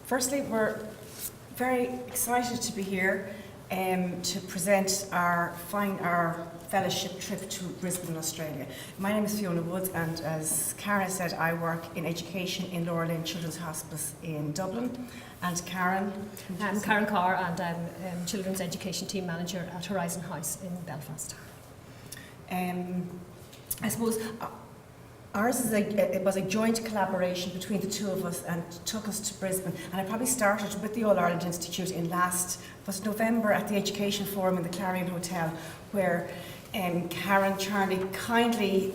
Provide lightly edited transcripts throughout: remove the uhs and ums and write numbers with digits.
Firstly, we're very excited to be here to present our fellowship trip to Brisbane, Australia. My name is Fiona Woods, and as Carr said, I work in education in Laura Lynn Children's Hospice in Dublin. And Karen? I'm Karen Carr, and I'm Children's Education Team Manager at Horizon House in Belfast. I suppose ours is it was a joint collaboration between the two of us and took us to Brisbane. And I probably started with the All Ireland Institute in was November at the Education Forum in the Clarion Hotel, where Karen Charnley kindly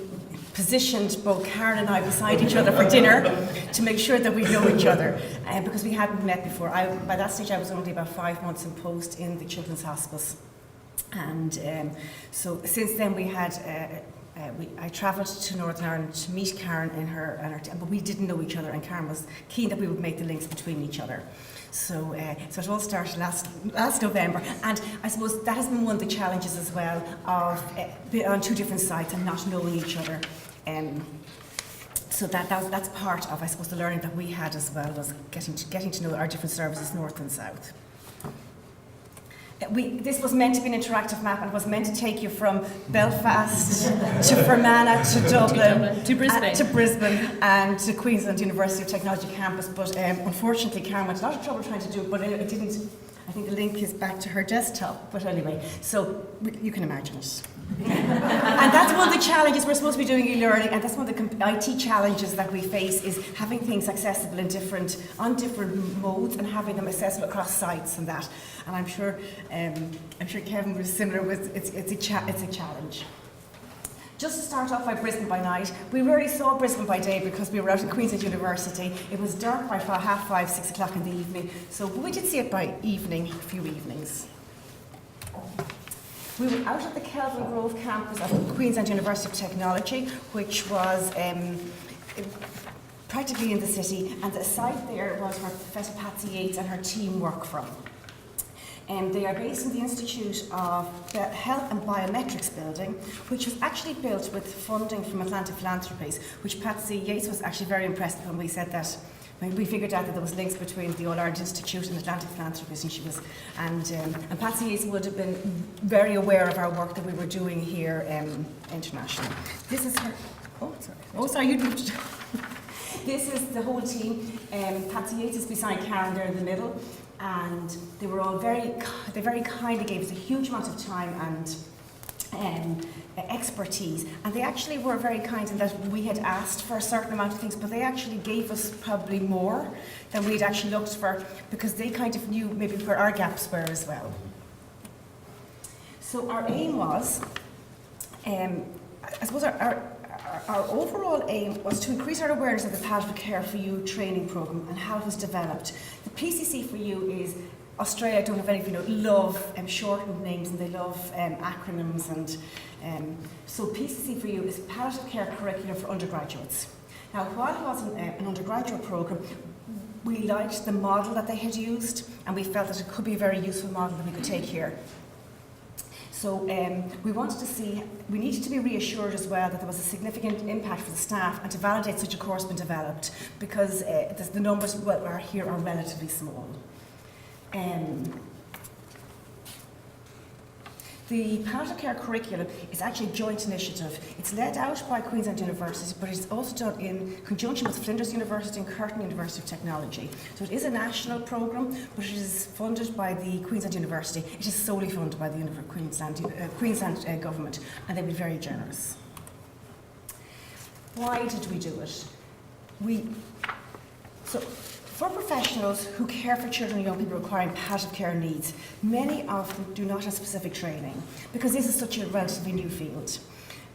positioned both Karen and I beside each other for dinner to make sure that we know each other, because we hadn't met before. By that stage I was only about 5 months in post in the Children's Hospice. And so since then we had I travelled to Northern Ireland to meet Karen in her but we didn't know each other, and Karen was keen that we would make the links between each other. So it all started last November, and I suppose that has been one of the challenges as well of being on two different sites and not knowing each other. So that's part of, I suppose, the learning that we had as well, was getting to know our different services, north and south. This was meant to be an interactive map, and it was meant to take you from Belfast to Fermanagh to Dublin to Brisbane and to Queensland University of Technology campus. But unfortunately, Karen went a lot of trouble trying to do it, but it didn't. I think the link is back to her desktop. But anyway, so you can imagine it. And that's one of the challenges. We're supposed to be doing e-learning, and that's one of the IT challenges that we face, is having things accessible on different modes and having them accessible across sites and that. And I'm sure Kevin was similar with it's a challenge. Just to start off by Brisbane by night, we rarely saw Brisbane by day because we were out at Queensland University. It was dark by 5:30, 6 o'clock in the evening, so we did see it by evening, a few evenings. We were out at the Kelvin Grove campus of Queensland University of Technology, which was practically in the city, and the site there was where Professor Patsy Yates and her team work from. They are based in the Institute of Health and Biometrics building, which was actually built with funding from Atlantic Philanthropies, which Patsy Yates was actually very impressed when we said that. When we figured out that there was links between the All Ireland Institute and Atlantic Philanthropies, and Patsy Yates would have been very aware of our work that we were doing here internationally. This is her. Oh, sorry, you moved. This is the whole team. Patsy Yates is beside Karen there in the middle, and they were all very kindly gave us a huge amount of time and expertise, and they actually were very kind in that we had asked for a certain amount of things, but they actually gave us probably more than we'd actually looked for, because they kind of knew maybe where our gaps were as well. So our aim was, I suppose our overall aim was to increase our awareness of the palliative care for you training programme and how it was developed. The PCC for you is Australia don't have any, love shortened names, and they love acronyms, and so PCC for you is palliative care curriculum for undergraduates. Now, while it wasn't an undergraduate programme, we liked the model that they had used, and we felt that it could be a very useful model that we could take here. So we needed to be reassured as well that there was a significant impact for the staff, and to validate such a course being developed, because the numbers here are relatively small. The palliative care curriculum is actually a joint initiative. It's led out by Queensland University, but it's also done in conjunction with Flinders University and Curtin University of Technology. So it is a national programme, but it is funded by the Queensland University. It is solely funded by the Queensland government, and they've been very generous. Why did we do it? For professionals who care for children and young people requiring palliative care needs, many of them do not have specific training, because this is such a relatively new field.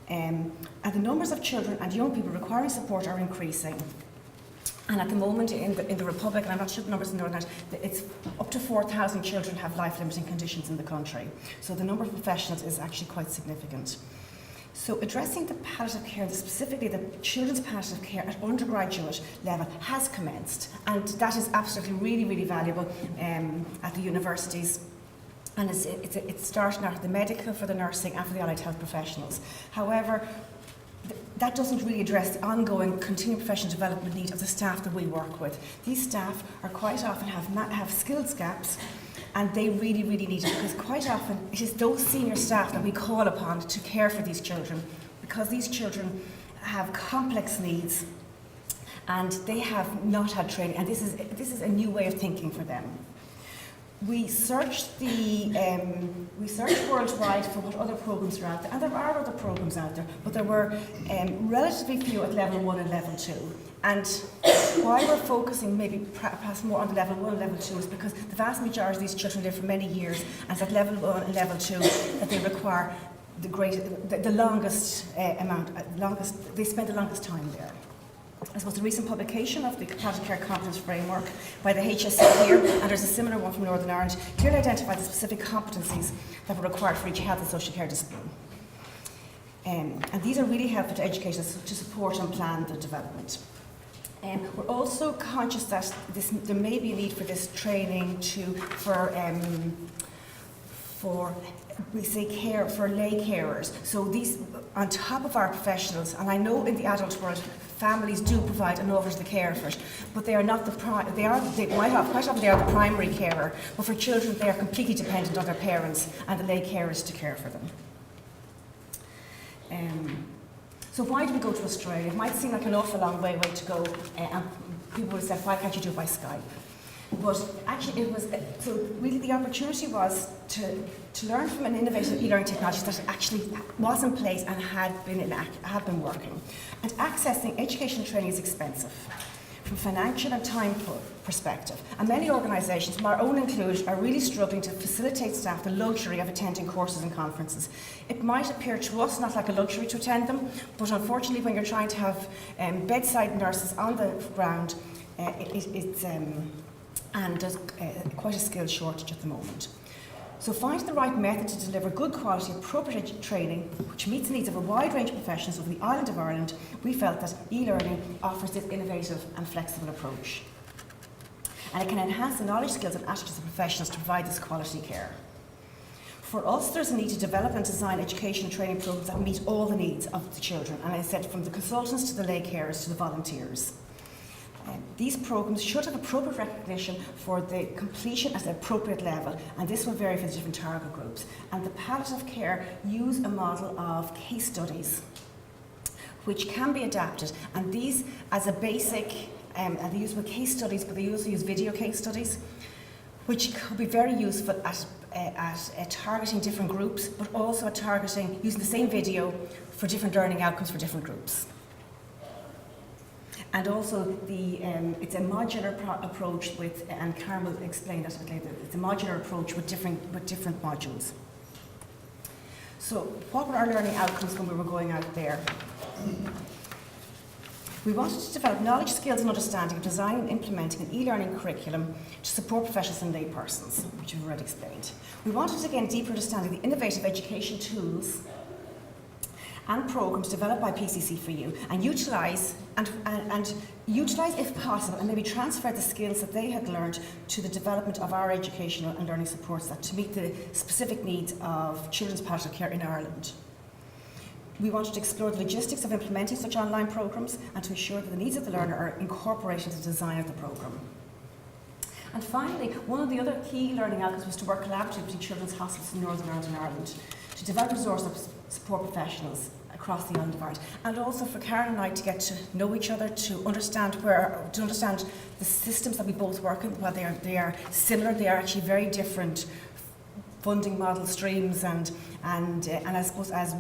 And the numbers of children and young people requiring support are increasing. And at the moment in the Republic, and I'm not sure the numbers in Northern Ireland, it's up to 4,000 children have life-limiting conditions in the country. So the number of professionals is actually quite significant. So addressing the palliative care, specifically the children's palliative care at undergraduate level, has commenced, and that is absolutely really valuable at the universities. And it's starting out at the medical, for the nursing, and for the allied health professionals. However, that doesn't really address the ongoing continuing professional development need of the staff that we work with. These staff are quite often have skills gaps, and they really, really need it, because quite often it is those senior staff that we call upon to care for these children, because these children have complex needs and they have not had training, and this is a new way of thinking for them. We searched worldwide for what other programs are out there, and there are other programs out there, but there were relatively few at level 1 and level 2. And why we're focusing maybe perhaps more on the level 1 and level 2 is because the vast majority of these children live for many years, and it's at level 1 and level 2 that they require the longest they spend the longest time there. I suppose the recent publication of the Palliative Care Competence Framework by the HSE here, and there's a similar one from Northern Ireland, clearly identified the specific competencies that were required for each health and social care discipline. And these are really helpful to educators to support and plan the development. We're also conscious that there may be a need for this training for lay carers. So these, on top of our professionals, and I know in the adult world, families do provide an over to the care for it, but they are not quite often they are the primary carer, but for children they are completely dependent on their parents and the lay carers to care for them. So why do we go to Australia? It might seem like an awful long way to go, and people would have said, why can't you do it by Skype? But actually it was, so really the opportunity was to learn from an innovative e-learning technology that actually was in place and had been working. And accessing education training is expensive from a financial and time perspective. And many organisations, my own included, are really struggling to facilitate staff the luxury of attending courses and conferences. It might appear to us not like a luxury to attend them, but unfortunately when you're trying to have bedside nurses on the ground, and there's quite a skills shortage at the moment. So finding the right method to deliver good quality, appropriate training which meets the needs of a wide range of professionals over the island of Ireland, we felt that e-learning offers this innovative and flexible approach. And it can enhance the knowledge, skills and attitudes of professionals to provide this quality care. For us, there's a need to develop and design education and training programs that meet all the needs of the children, and I said from the consultants to the lay carers to the volunteers. These programs should have appropriate recognition for the completion at the appropriate level, and this will vary for the different target groups. And the palliative care use a model of case studies which can be adapted, and these as a basic, and they use case studies, but they also use video case studies, which could be very useful at targeting different groups, but also at targeting, using the same video for different learning outcomes for different groups. And also, it's a modular approach with, and Carr will explain that a bit later, it's a modular approach with different modules. So, what were our learning outcomes when we were going out there? We wanted to develop knowledge, skills and understanding of designing and implementing an e-learning curriculum to support professionals and laypersons, which we've already explained. We wanted to gain deeper understanding of the innovative education tools and programs developed by PCC4U and utilise if possible, and maybe transfer the skills that they had learned to the development of our educational and learning supports that to meet the specific needs of children's palliative care in Ireland. We wanted to explore the logistics of implementing such online programs and to ensure that the needs of the learner are incorporated into the design of the program. And finally, one of the other key learning outcomes was to work collaboratively between children's hospitals in Northern Ireland and Ireland to develop resources of support professionals across the island of Ireland, and also for Karen and I to get to know each other, to understand the systems that we both work in. While they are similar, they are actually very different funding model streams, and I suppose as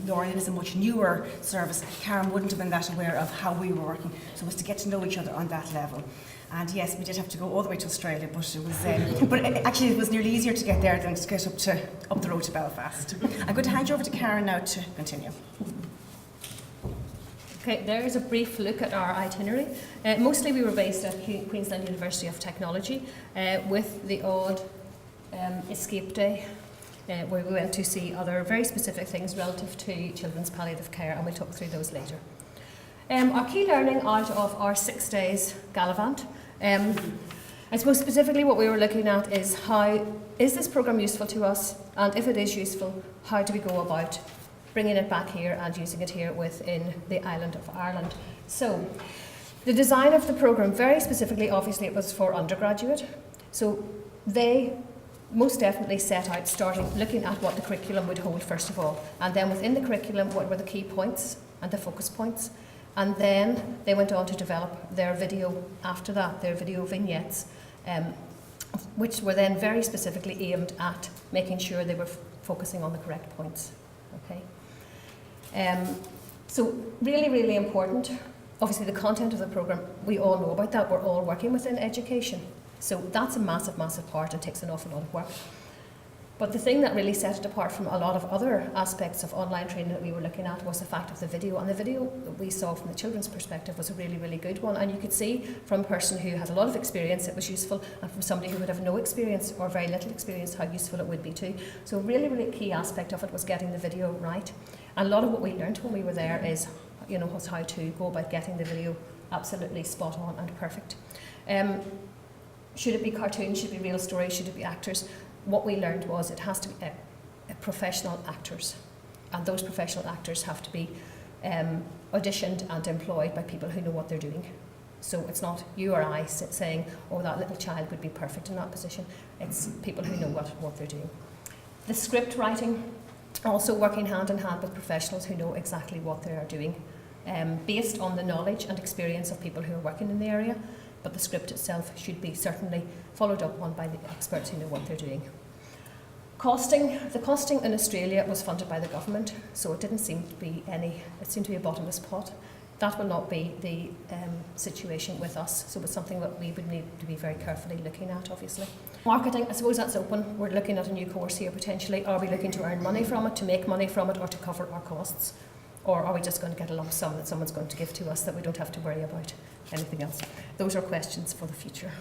Lorraine is a much newer service, Karen wouldn't have been that aware of how we were working, so it was to get to know each other on that level. And yes, we did have to go all the way to Australia, but it was actually it was nearly easier to get there than to get up the road to Belfast. I'm going to hand you over to Karen now to continue. Okay, there is a brief look at our itinerary. Mostly we were based at Queensland University of Technology, with the odd escape day, where we went to see other very specific things relative to children's palliative care, and we'll talk through those later. Our key learning out of our 6 days Gallivant, I suppose specifically what we were looking at is how is this programme useful to us, and if it is useful, how do we go about bringing it back here and using it here within the island of Ireland. So the design of the programme, very specifically, obviously it was for undergraduate. So they most definitely set out starting looking at what the curriculum would hold first of all, and then within the curriculum what were the key points and the focus points, and then they went on to develop their video after that, their video vignettes, which were then very specifically aimed at making sure they were focusing on the correct points. Okay. So really, really important. Obviously the content of the programme, we all know about that, we're all working within education. So that's a massive, massive part and takes an awful lot of work. But the thing that really set it apart from a lot of other aspects of online training that we were looking at was the fact of the video. And the video that we saw from the children's perspective was a really, really good one. And you could see from a person who has a lot of experience it was useful, and from somebody who would have no experience or very little experience how useful it would be too. So a really, really key aspect of it was getting the video right. And a lot of what we learned when we were there is, was how to go about getting the video absolutely spot on and perfect. Should it be cartoons, should it be real stories, should it be actors? What we learned was it has to be a professional actors, and those professional actors have to be auditioned and employed by people who know what they're doing. So it's not you or I saying, oh, that little child would be perfect in that position. It's people who know what they're doing. The script writing, also working hand in hand with professionals who know exactly what they are doing, based on the knowledge and experience of people who are working in the area. But the script itself should be certainly followed up on by the experts who know what they're doing. The costing in Australia was funded by the government, so it didn't seem to be it seemed to be a bottomless pot. That will not be the situation with us, so it's something that we would need to be very carefully looking at, obviously. Marketing, I suppose that's open. We're looking at a new course here potentially. Are we looking to earn money from it, to make money from it, or to cover our costs? Or are we just going to get a lump sum that someone's going to give to us that we don't have to worry about anything else? Those are questions for the future.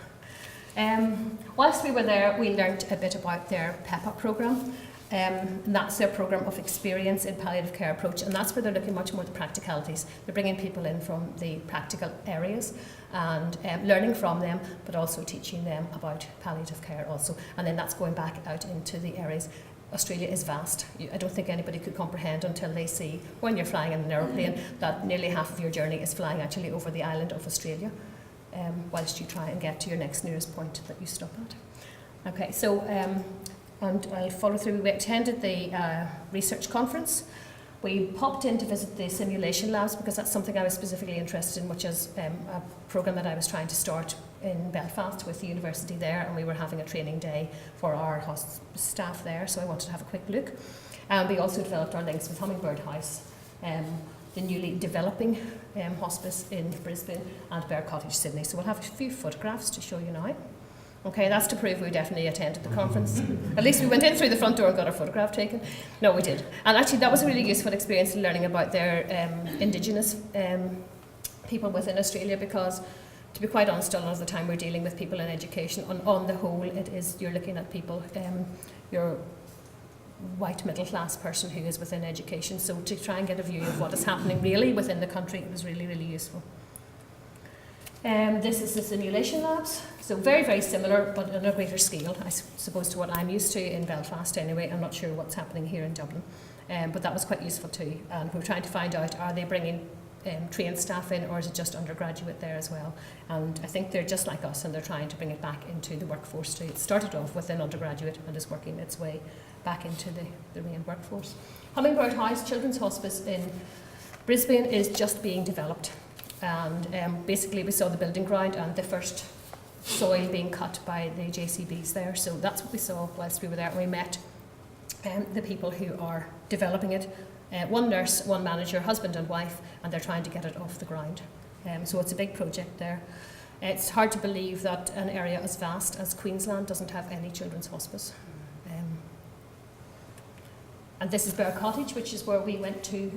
Whilst we were there, we learned a bit about their PEPA programme. And that's their programme of experience in palliative care approach, and that's where they're looking much more at the practicalities. They're bringing people in from the practical areas and learning from them, but also teaching them about palliative care also. And then that's going back out into the areas. Australia is vast. I don't think anybody could comprehend until they see, when you're flying in an aeroplane, that nearly half of your journey is flying actually over the island of Australia, whilst you try and get to your next nearest point that you stop at. Okay, so, and I'll follow through. We attended the research conference. We popped in to visit the simulation labs because that's something I was specifically interested in, which is a programme that I was trying to start in Belfast with the university there, and we were having a training day for our staff there, so I wanted to have a quick look. And we also developed our links with Hummingbird House, the newly developing hospice in Brisbane, and Bear Cottage, Sydney. So we'll have a few photographs to show you now. Okay, that's to prove we definitely attended the conference. At least we went in through the front door and got our photograph taken. No, we did. And actually that was a really useful experience in learning about their Indigenous people within Australia, because to be quite honest, a lot of the time we're dealing with people in education. On the whole, you're looking at people, your white middle class person who is within education. So to try and get a view of what is happening really within the country, it was really, really useful. This is the simulation labs, so very, very similar, but on a greater scale, I suppose, to what I'm used to in Belfast anyway. I'm not sure what's happening here in Dublin, but that was quite useful too. And we're trying to find out, are they bringing trained staff in, or is it just undergraduate there as well? And I think they're just like us, and they're trying to bring it back into the workforce too. It started off with an undergraduate and is working its way back into the main workforce. Hummingbird House Children's Hospice in Brisbane is just being developed. And basically we saw the building ground and the first soil being cut by the JCBs there. So that's what we saw whilst we were there. And we met the people who are developing it. One nurse, one manager, husband and wife, and they're trying to get it off the ground. So it's a big project there. It's hard to believe that an area as vast as Queensland doesn't have any children's hospice. And this is Bear Cottage, which is where we went to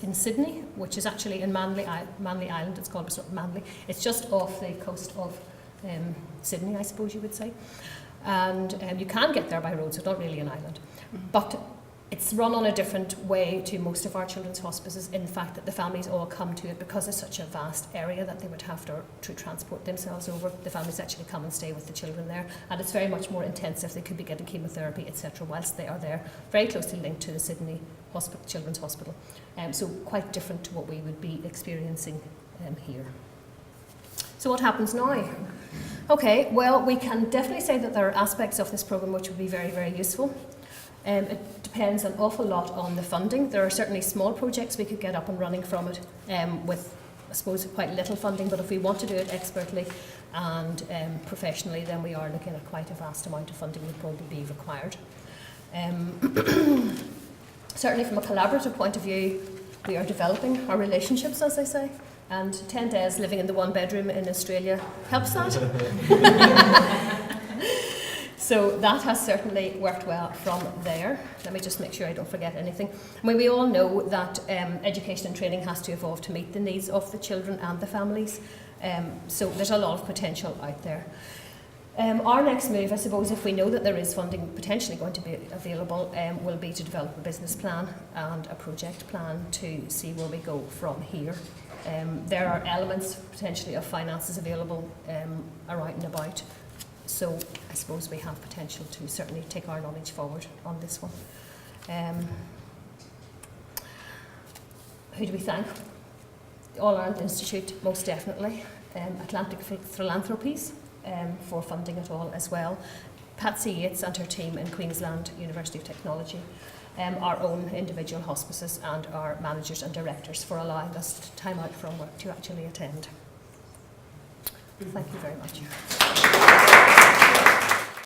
in Sydney, which is actually in Manly Island. It's called Manly. It's just off the coast of Sydney, I suppose you would say. And you can get there by road, so it's not really an island. But It's run on a different way to most of our children's hospices, in the fact that the families all come to it because it's such a vast area that they would have to transport themselves over. The families actually come and stay with the children there, and it's very much more intensive. They could be getting chemotherapy, etc., whilst they are there, very closely linked to the Sydney Children's Hospital. So quite different to what we would be experiencing here. So what happens now? Okay, well, we can definitely say that there are aspects of this programme which would be very, very useful. It depends an awful lot on the funding. There are certainly small projects we could get up and running from it with, I suppose, quite little funding, but if we want to do it expertly and professionally, then we are looking at quite a vast amount of funding would probably be required. Certainly from a collaborative point of view, we are developing our relationships, as I say, and 10 days living in the one bedroom in Australia helps that. So that has certainly worked well from there. Let me just make sure I don't forget anything. I mean, we all know that education and training has to evolve to meet the needs of the children and the families. So there's a lot of potential out there. Our next move, I suppose, if we know that there is funding potentially going to be available, will be to develop a business plan and a project plan to see where we go from here. There are elements potentially of finances available around and about. So I suppose we have potential to certainly take our knowledge forward on this one. Who do we thank? The All Ireland Institute, most definitely. Atlantic Philanthropies for funding it all as well. Patsy Yates and her team in Queensland University of Technology. Our own individual hospices and our managers and directors for allowing us time out from work to actually attend. Thank you very much.